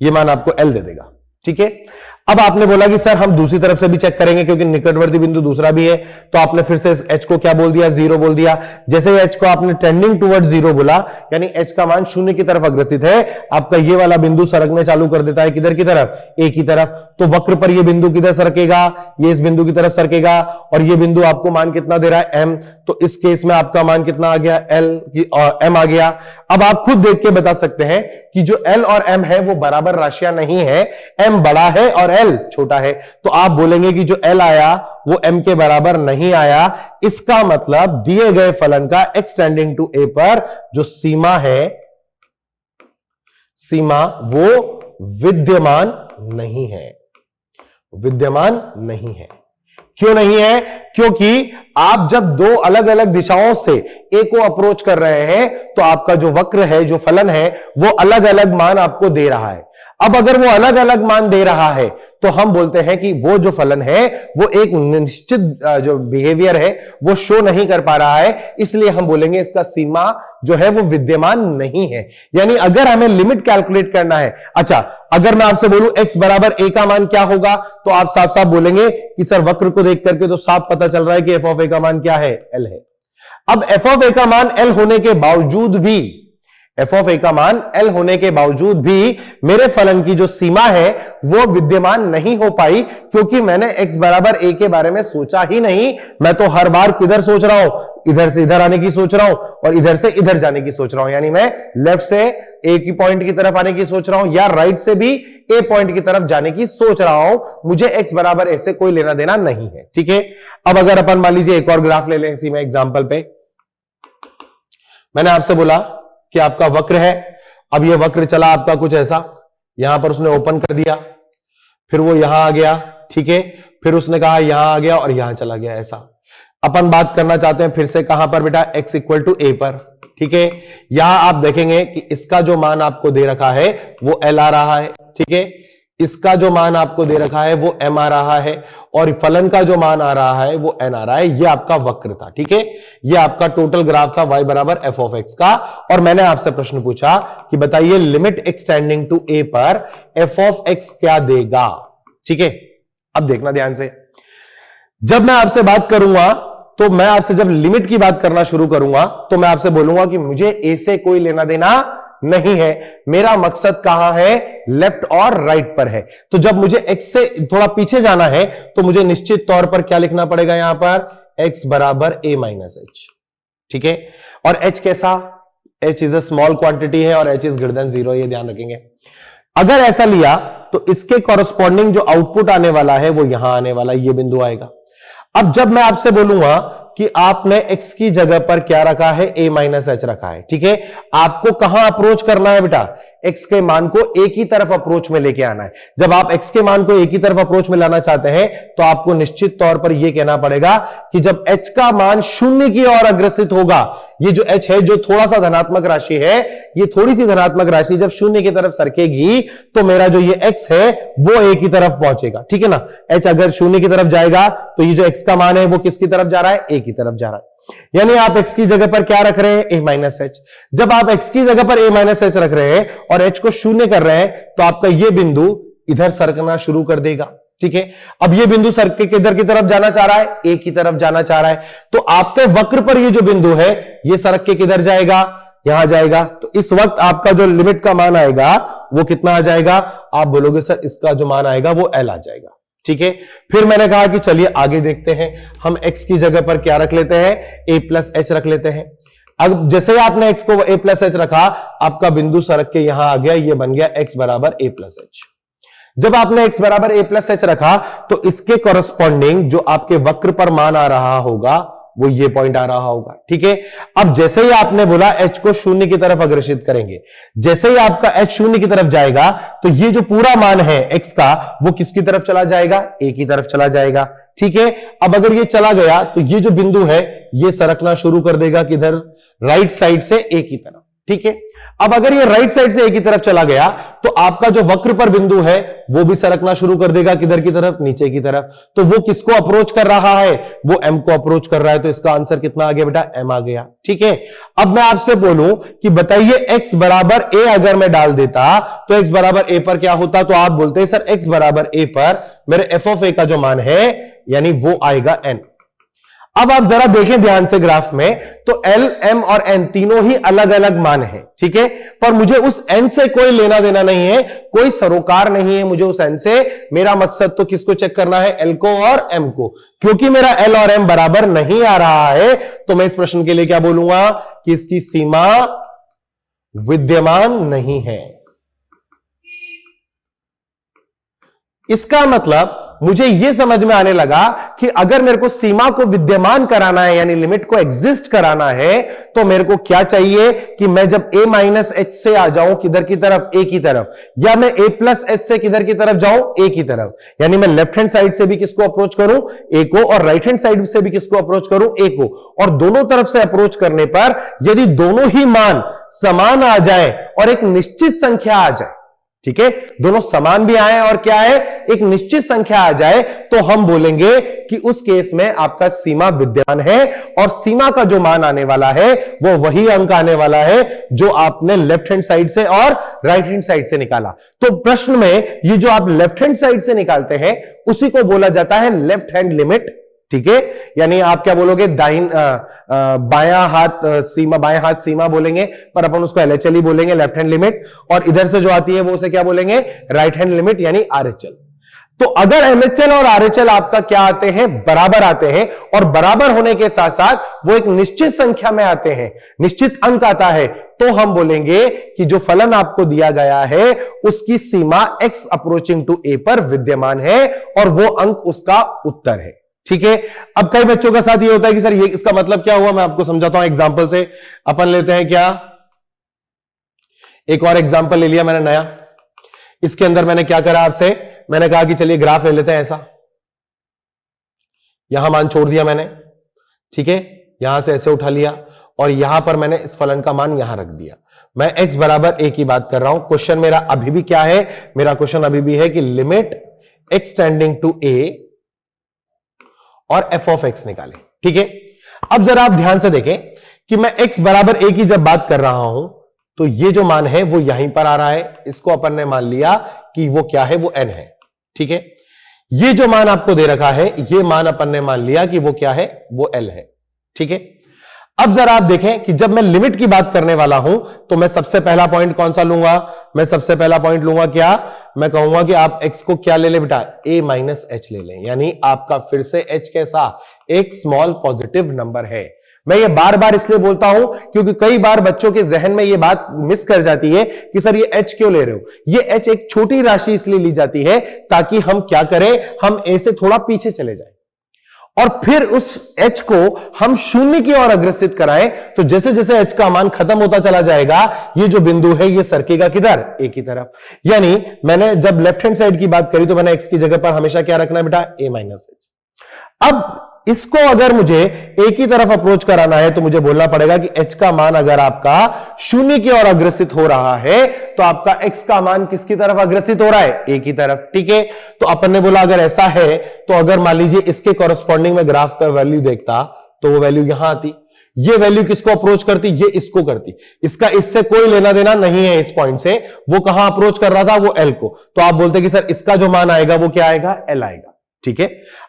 ये मान आपको l दे देगा, ठीक है। अब आपने बोला कि सर हम दूसरी तरफ से भी चेक करेंगे क्योंकि निकटवर्ती बिंदु दूसरा भी है, तो आपने फिर से h को क्या बोल दिया, 0 बोल दिया। जैसे ही h को आपने टेंडिंग टुवर्ड्स 0 बोला, यानी h का मान शून्य की तरफ अग्रसित है, आपका ये वाला बिंदु सरकने चालू कर देता है किधर की तरफ, a की तरफ। तो वक्र पर ये बिंदु किधर सरकेगा, ये इस बिंदु की तरफ सरकेगा, और ये बिंदु आपको मान कितना दे रहा है, m। तो इस केस में आपका मान कितना आ गया, m आ गया। अब आप खुद देख के बता सकते हैं कि जो l और m है वो बराबर राशियां नहीं है, m बड़ा है और l छोटा है। तो आप बोलेंगे कि जो l आया वो m के बराबर नहीं आया। इसका मतलब दिए गए फलन का एक्सटेंडिंग टू a पर जो सीमा है, सीमा वो विद्यमान नहीं है, विद्यमान नहीं है। क्यों नहीं है, क्योंकि आप जब दो अलग अलग दिशाओं से a को अप्रोच कर रहे हैं तो आपका जो वक्र है, जो फलन है, वो अलग अलग मान आपको दे रहा है। अब अगर वो अलग अलग मान दे रहा है तो हम बोलते हैं कि वो जो फलन है वो एक निश्चित जो बिहेवियर है वो शो नहीं कर पा रहा है, इसलिए हम बोलेंगे इसका सीमा जो है वो विद्यमान नहीं है। यानी अगर हमें लिमिट कैलकुलेट करना है, अच्छा अगर मैं आपसे बोलूं x बराबर a का मान क्या होगा, तो आप साफ साफ बोलेंगे कि सर वक्र को देख करके तो साफ पता चल रहा है कि f ऑफ a का मान क्या है, l है। अब f ऑफ a का मान l होने के बावजूद भी, f ऑफ a का मान l होने के बावजूद भी मेरे फलन की जो सीमा है वो विद्यमान नहीं हो पाई, क्योंकि मैंने x बराबर a के बारे में सोचा ही नहीं। मैं तो हर बार किधर सोच रहा हूं, इधर से इधर आने की सोच रहा हूं और इधर से इधर जाने की सोच रहा हूं, यानी मैं लेफ्ट से ए की पॉइंट की तरफ आने की सोच रहा हूं या राइट से भी ए पॉइंट की तरफ जाने की सोच रहा हूं। मुझे x बराबर a से कोई लेना देना नहीं है, ठीक है। अब अगर अपन मान लीजिए एक और ग्राफ ले लें इसी में एग्जांपल पे, मैंने आपसे बोला कि आपका वक्र है, अब ये वक्र चला आपका कुछ ऐसा, यहां पर उसने ओपन कर दिया, फिर वो यहां आ गया, ठीक है, फिर उसने कहा यहां आ गया और यहां चला गया, ऐसा। अपन बात करना चाहते हैं फिर से कहां पर बेटा, x इक्वल टू a पर, ठीक है। यहां आप देखेंगे कि इसका जो मान आपको दे रखा है वो l आ रहा है, ठीक है, इसका जो मान आपको दे रखा है वो m आ रहा है और फलन का जो मान आ रहा है वो n आ रहा है। ये आपका वक्र था, ठीक है, ये आपका टोटल ग्राफ था y बराबर f ऑफ x का। और मैंने आपसे प्रश्न पूछा कि बताइए लिमिट एक्सटेंडिंग टू a पर f ऑफ x क्या देगा, ठीक है। अब देखना ध्यान से, जब मैं आपसे बात करूंगा तो मैं आपसे जब लिमिट की बात करना शुरू करूंगा तो मैं आपसे बोलूंगा कि मुझे a से कोई लेना देना नहीं है, मेरा मकसद कहां है, लेफ्ट और राइट पर है। तो जब मुझे x से थोड़ा पीछे जाना है तो मुझे निश्चित तौर पर क्या लिखना पड़ेगा, यहां पर x बराबर a माइनस h, ठीक है। और h कैसा, h is a small quantity है और h इज ग्रेटर देन 0, ये ध्यान रखेंगे। अगर ऐसा लिया तो इसके कॉरस्पॉन्डिंग जो आउटपुट आने वाला है वो यहां आने वाला है, ये बिंदु आएगा। अब जब मैं आपसे बोलूंगा कि आपने x की जगह पर क्या रखा है, a माइनस एच रखा है, ठीक है, आपको कहां अप्रोच करना है बेटा, x के मान को a की तरफ अप्रोच में लेके आना है। जब आप x के मान को a की तरफ अप्रोच में लाना चाहते हैं तो आपको निश्चित तौर पर यह कहना पड़ेगा कि जब h का मान शून्य की ओर अग्रसित होगा, ये जो h है जो थोड़ा सा धनात्मक राशि है, ये थोड़ी सी धनात्मक राशि जब शून्य की तरफ सरकेगी तो मेरा जो ये x है वो a की तरफ पहुंचेगा, ठीक है ना। h अगर शून्य की तरफ जाएगा तो ये जो x का मान है वो किसकी तरफ जा रहा है, a की तरफ जा रहा है। यानी आप x की जगह पर क्या रख रहे हैं, a माइनस एच। जब आप x की जगह पर a माइनस एच रख रहे हैं और h को शून्य कर रहे हैं तो आपका ये बिंदु इधर सरकना शुरू कर देगा, ठीक है। अब ये बिंदु सर के किधर की तरफ जाना चाह रहा है, a की तरफ जाना चाह रहा है। तो आपके वक्र पर ये जो बिंदु है ये सरक के किधर जाएगा, यहां जाएगा। तो इस वक्त आपका जो लिमिट का मान आएगा वो कितना आ जाएगा, आप बोलोगे सर इसका जो मान आएगा वो l आ जाएगा, ठीक है। फिर मैंने कहा कि चलिए आगे देखते हैं, हम x की जगह पर क्या रख लेते हैं, a प्लस एच रख लेते हैं। अब जैसे ही आपने x को a प्लस एच रखा, आपका बिंदु सरक के यहां आ गया, ये बन गया x बराबर a प्लस एच। जब आपने x बराबर a प्लस एच रखा तो इसके कॉरस्पॉन्डिंग जो आपके वक्र पर मान आ रहा होगा वो ये पॉइंट आ रहा होगा, ठीक है। अब जैसे ही आपने बोला h को शून्य की तरफ अग्रसित करेंगे, जैसे ही आपका h शून्य की तरफ जाएगा तो ये जो पूरा मान है x का वो किसकी तरफ चला जाएगा, a की तरफ चला जाएगा, ठीक है। अब अगर ये चला गया तो ये जो बिंदु है ये सरकना शुरू कर देगा किधर, राइट साइड से a की तरफ, ठीक है। अब अगर ये राइट साइड से a की तरफ चला गया तो आपका जो वक्र पर बिंदु है वो भी सरकना शुरू कर देगा किधर की तरफ, नीचे की तरफ। तो वो किसको अप्रोच कर रहा है, वो m को अप्रोच कर रहा है। तो इसका आंसर कितना आ गया बेटा, m आ गया, ठीक है। अब मैं आपसे बोलूं कि बताइए x बराबर a अगर मैं डाल देता तो x बराबर a पर क्या होता, तो आप बोलते हैं सर x बराबर a पर मेरे f ऑफ a का जो मान है यानी वो आएगा n। अब आप जरा देखें ध्यान से ग्राफ में, तो L, M और N तीनों ही अलग अलग मान है, ठीक है। पर मुझे उस N से कोई लेना देना नहीं है, कोई सरोकार नहीं है मुझे उस N से। मेरा मकसद तो किसको चेक करना है, L को और M को। क्योंकि मेरा L और M बराबर नहीं आ रहा है तो मैं इस प्रश्न के लिए क्या बोलूंगा कि इसकी सीमा विद्यमान नहीं है। इसका मतलब मुझे यह समझ में आने लगा कि अगर मेरे को सीमा को विद्यमान कराना है यानी लिमिट को एग्जिस्ट कराना है तो मेरे को क्या चाहिए कि मैं जब a माइनस एच से आ जाऊं किधर की तरफ, a की तरफ, या मैं a प्लस एच से किधर की तरफ जाऊं, a की तरफ। यानी मैं लेफ्ट हैंड साइड से भी किसको अप्रोच करूं, a को, और राइट हैंड साइड से भी किसको अप्रोच करूं, a को। और दोनों तरफ से अप्रोच करने पर यदि दोनों ही मान समान आ जाए और एक निश्चित संख्या आ जाए, ठीक है, दोनों समान भी आए और क्या है, एक निश्चित संख्या आ जाए तो हम बोलेंगे कि उस केस में आपका सीमा विद्यमान है और सीमा का जो मान आने वाला है वो वही अंक आने वाला है जो आपने लेफ्ट हैंड साइड से और राइट हैंड साइड से निकाला। तो प्रश्न में ये जो आप लेफ्ट हैंड साइड से निकालते हैं उसी को बोला जाता है लेफ्ट हैंड लिमिट। ठीक है, यानी आप क्या बोलोगे, बायां हाथ सीमा, बाएं हाथ सीमा बोलेंगे, पर अपन उसको LHL ही बोलेंगे, लेफ्ट हैंड लिमिट। और इधर से जो आती है वो उसे क्या बोलेंगे, राइट हैंड लिमिट यानी RHL। तो अगर MHL और RHL आपका क्या आते हैं, बराबर आते हैं, और बराबर होने के साथ साथ वो एक निश्चित संख्या में आते हैं, निश्चित अंक आता है, तो हम बोलेंगे कि जो फलन आपको दिया गया है उसकी सीमा x अप्रोचिंग टू a पर विद्यमान है और वो अंक उसका उत्तर है। ठीक है, अब कई बच्चों का साथ ये होता है कि सर ये इसका मतलब क्या हुआ, मैं आपको समझाता हूं एग्जांपल से। अपन लेते हैं क्या, एक और एग्जांपल ले लिया मैंने नया। इसके अंदर मैंने क्या करा आपसे, मैंने कहा कि चलिए ग्राफ ले लेते हैं ऐसा, यहां मान छोड़ दिया मैंने, ठीक है, यहां से ऐसे उठा लिया और यहां पर मैंने इस फलन का मान यहां रख दिया। मैं x बराबर a की बात कर रहा हूं। क्वेश्चन मेरा अभी भी क्या है, मेरा क्वेश्चन अभी भी है कि limit x tending to a और f ऑफ x निकालें। ठीक है, अब जरा आप ध्यान से देखें कि मैं x बराबर a की जब बात कर रहा हूं तो ये जो मान है वो यहीं पर आ रहा है, इसको अपन ने मान लिया कि वो क्या है, वो n है। ठीक है, ये जो मान आपको दे रखा है ये मान अपन ने मान लिया कि वो क्या है, वो l है। ठीक है, अब जरा आप देखें कि जब मैं लिमिट की बात करने वाला हूं तो मैं सबसे पहला पॉइंट कौन सा लूंगा, मैं सबसे पहला पॉइंट लूंगा क्या, मैं कहूंगा कि आप x को क्या ले ले बेटा, a माइनस h ले लें, यानी आपका फिर से h कैसा, एक स्मॉल पॉजिटिव नंबर है। मैं ये बार बार इसलिए बोलता हूं क्योंकि कई बार बच्चों के जहन में ये बात मिस कर जाती है कि सर ये h क्यों ले रहे हो। ये h एक छोटी राशि इसलिए ली जाती है ताकि हम क्या करें, हम a से थोड़ा पीछे चले जाएं और फिर उस h को हम शून्य की ओर अग्रसित कराएं। तो जैसे जैसे h का मान खत्म होता चला जाएगा ये जो बिंदु है ये सरकेगा किधर, a की तरफ। यानी मैंने जब लेफ्ट हैंड साइड की बात करी तो मैंने x की जगह पर हमेशा क्या रखना है बेटा, a माइनस h। अब इसको अगर मुझे a की तरफ अप्रोच कराना है तो मुझे बोलना पड़ेगा कि h का मान अगर आपका शून्य की ओर अग्रसित हो रहा है तो आपका x का मान किसकी तरफ अग्रसित हो रहा है, a की तरफ। ठीक है, तो अपन ने बोला अगर ऐसा है तो अगर मान लीजिए इसके कॉरेस्पॉन्डिंग में ग्राफ पे वैल्यू देखता तो वो वैल्यू यहां आती, ये वैल्यू किसको अप्रोच करती, ये इसको करती। इसका इससे कोई लेना देना नहीं है इस पॉइंट से, वो कहां अप्रोच कर रहा था, वो l को। तो आप बोलते कि सर इसका जो मान आएगा वो क्या आएगा, l आएगा। ठीक है,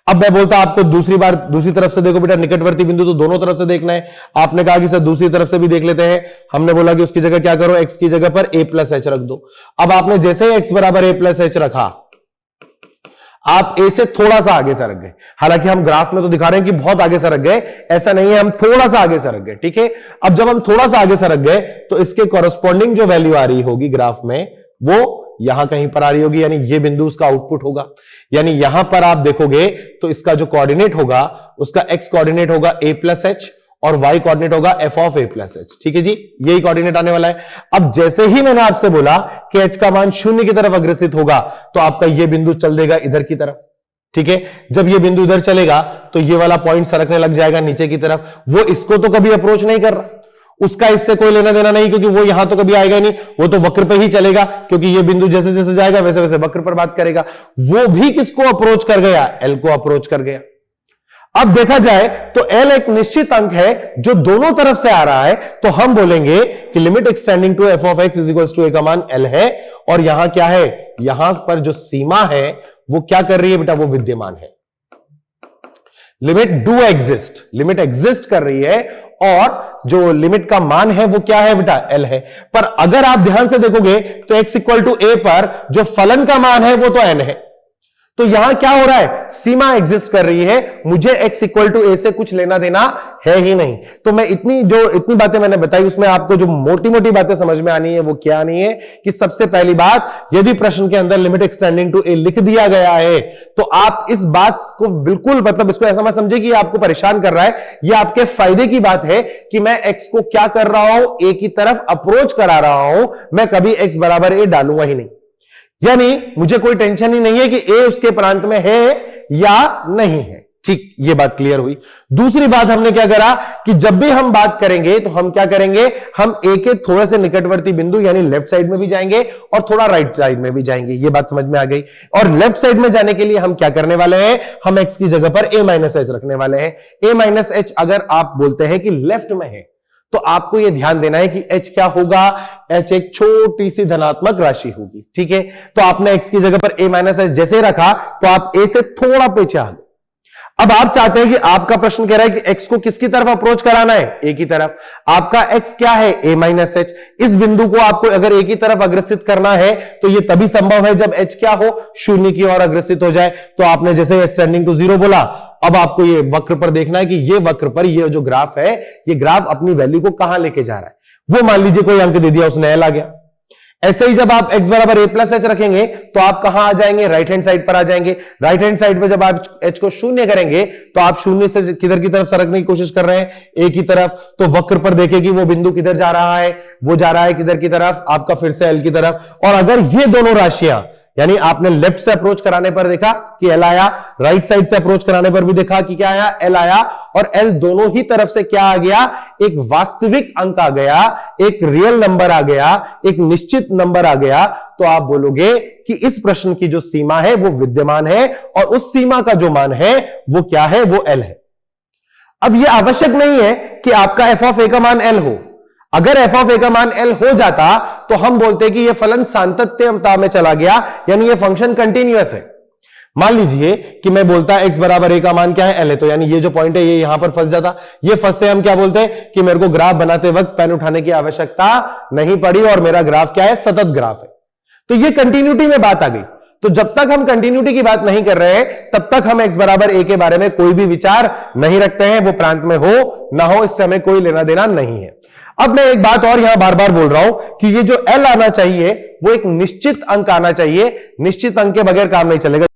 अब मैं बोलता आपको दूसरी बार दूसरी तरफ से देखो बेटा, निकटवर्ती बिंदु तो दोनों तरफ से देखना है। आपने कहा कि सर दूसरी तरफ से भी देख लेते हैं, हमने बोला कि उसकी जगह क्या करो, x की जगह पर a प्लस h रख दो। अब आपने जैसे x बराबर a प्लस h रखा, आप a से थोड़ा सा आगे सरक गए। हालांकि हम ग्राफ में तो दिखा रहे हैं कि बहुत आगे सरक गए, ऐसा नहीं है, हम थोड़ा सा आगे सरक गए। ठीक है, अब जब हम थोड़ा सा आगे सरक गए तो इसके कॉरेस्पॉन्डिंग जो वैल्यू आ रही होगी ग्राफ में वो यहां कहीं पर आ रही होगी, यानी ये बिंदु उसका आउटपुट होगा। यानी यहां पर आप देखोगे तो इसका जो कोऑर्डिनेट होगा उसका x कोऑर्डिनेट होगा a प्लस h और y कोऑर्डिनेट होगा f of a plus h। ठीक है जी, यही कोऑर्डिनेट आने वाला है। अब जैसे ही मैंने आपसे बोला कि h का मान शून्य की तरफ अग्रसित होगा तो आपका ये बिंदु चल देगा इधर की तरफ। ठीक है, जब ये बिंदु इधर चलेगा तो ये वाला पॉइंट सरकने लग जाएगा नीचे की तरफ। वो इसको तो कभी अप्रोच नहीं कर रहा, उसका इससे कोई लेना देना नहीं, क्योंकि वो यहां तो कभी आएगा नहीं, वो तो वक्र पे ही चलेगा, क्योंकि ये बिंदु जैसे जैसे जाएगा वैसे वैसे वक्र पर बात करेगा। वो भी किसको अप्रोच कर गया, l को अप्रोच कर गया। अब देखा जाए तो l एक निश्चित अंक है जो दोनों तरफ से आ रहा है, तो हम बोलेंगे कि limit extending to f of x is equals to a का मान l है। और यहां क्या है, यहां पर जो सीमा है वो क्या कर रही है बेटा, वो विद्यमान है। Limit do exist, limit exist कर रही है और जो लिमिट का मान है वो क्या है बेटा, l है। पर अगर आप ध्यान से देखोगे तो x इक्वल टू a पर जो फलन का मान है वो तो n है। तो यहां क्या हो रहा है, सीमा एग्जिस्ट कर रही है, मुझे x इक्वल टू a से कुछ लेना देना है ही नहीं। तो मैं इतनी बातें मैंने बताई, उसमें आपको जो मोटी मोटी बातें समझ में आनी है वो क्या आनी है कि सबसे पहली बात, यदि प्रश्न के अंदर लिमिट एक्सटेंडिंग टू a लिख दिया गया है तो आप इस बात को बिल्कुल, मतलब इसको ऐसा मत समझे कि आपको परेशान कर रहा है, ये आपके फायदे की बात है कि मैं x को क्या कर रहा हूं, a की तरफ अप्रोच करा रहा हूं, मैं कभी x बराबर a डालूंगा ही नहीं। यानी मुझे कोई टेंशन ही नहीं है कि a उसके प्रांत में है या नहीं है। ठीक, ये बात क्लियर हुई। दूसरी बात हमने क्या करा कि जब भी हम बात करेंगे तो हम क्या करेंगे, हम ए के थोड़े से निकटवर्ती बिंदु यानी लेफ्ट साइड में भी जाएंगे और थोड़ा राइट साइड में भी जाएंगे। ये बात समझ में आ गई। और लेफ्ट साइड में जाने के लिए हम क्या करने वाले हैं, हम एक्स की जगह पर a माइनस एच रखने वाले हैं। a माइनस एच अगर आप बोलते हैं कि लेफ्ट में है तो आपको यह ध्यान देना है कि h क्या होगा, h एक छोटी सी धनात्मक राशि होगी। ठीक है, तो आपने x की जगह पर a माइनस एच जैसे रखा तो आप a से थोड़ा पीछे आ गए। अब आप चाहते हैं कि आपका प्रश्न कह रहा है कि x को किसकी तरफ अप्रोच कराना है, a की तरफ। आपका x क्या है, a माइनस एच। इस बिंदु को आपको अगर a की तरफ अग्रसित करना है तो यह तभी संभव है जब h क्या हो, शून्य की ओर अग्रसित हो जाए। तो आपने जैसे h टेंडिंग टू 0 बोला, अब आपको ये वक्र पर देखना है कि ये वक्र पर ये जो ग्राफ है, ये ग्राफ अपनी वैल्यू को कहां लेके जा रहा है। वो मान लीजिए कोई अंक दे दिया, उसने एल आ गया। ऐसे ही जब आप x बराबर a प्लस एच रखेंगे तो आप कहां आ जाएंगे, राइट हैंड साइड पर आ जाएंगे। राइट हैंड साइड पर जब आप h को शून्य करेंगे तो आप शून्य से किधर की तरफ सरकने की कोशिश कर रहे हैं, a की तरफ। तो वक्र पर देखें कि वो बिंदु किधर जा रहा है, वो जा रहा है किधर की तरफ, आपका फिर से l की तरफ। और अगर ये दोनों राशियां यानी आपने लेफ्ट से अप्रोच कराने पर देखा कि एल आया, राइट साइड से अप्रोच कराने पर भी देखा कि क्या आया, एल आया, और एल दोनों ही तरफ से क्या आ गया, एक वास्तविक अंक आ गया, एक रियल नंबर आ गया, एक निश्चित नंबर आ गया। तो आप बोलोगे कि इस प्रश्न की जो सीमा है वो विद्यमान है और उस सीमा का जो मान है वो क्या है, वो एल है। अब यह आवश्यक नहीं है कि आपका एफ ऑफ ए का मान एल हो। अगर एफ ऑफ ए का मान एल हो जाता तो हम बोलते कि यह फलन सातत्यता में चला गया, यानी यह फंक्शन कंटिन्यूअस है। मान लीजिए कि मैं बोलता एक्स बराबर ए का मान क्या है, एल है, तो यानी ये जो पॉइंट है ये यहां पर फंस जाता। ये फंसते हम क्या बोलते हैं कि मेरे को ग्राफ बनाते वक्त पेन उठाने की आवश्यकता नहीं पड़ी और मेरा ग्राफ क्या है, सतत ग्राफ है। तो ये कंटिन्यूटी में बात आ गई। तो जब तक हम कंटिन्यूटी की बात नहीं कर रहे हैं तब तक हम एक्स बराबर ए के बारे में कोई भी विचार नहीं रखते हैं। वो प्रांत में हो ना हो इससे हमें कोई लेना देना नहीं है। अब मैं एक बात और यहां बार बार बोल रहा हूं कि ये जो एल आना चाहिए वो एक निश्चित अंक आना चाहिए। निश्चित अंक के बगैर काम नहीं चलेगा।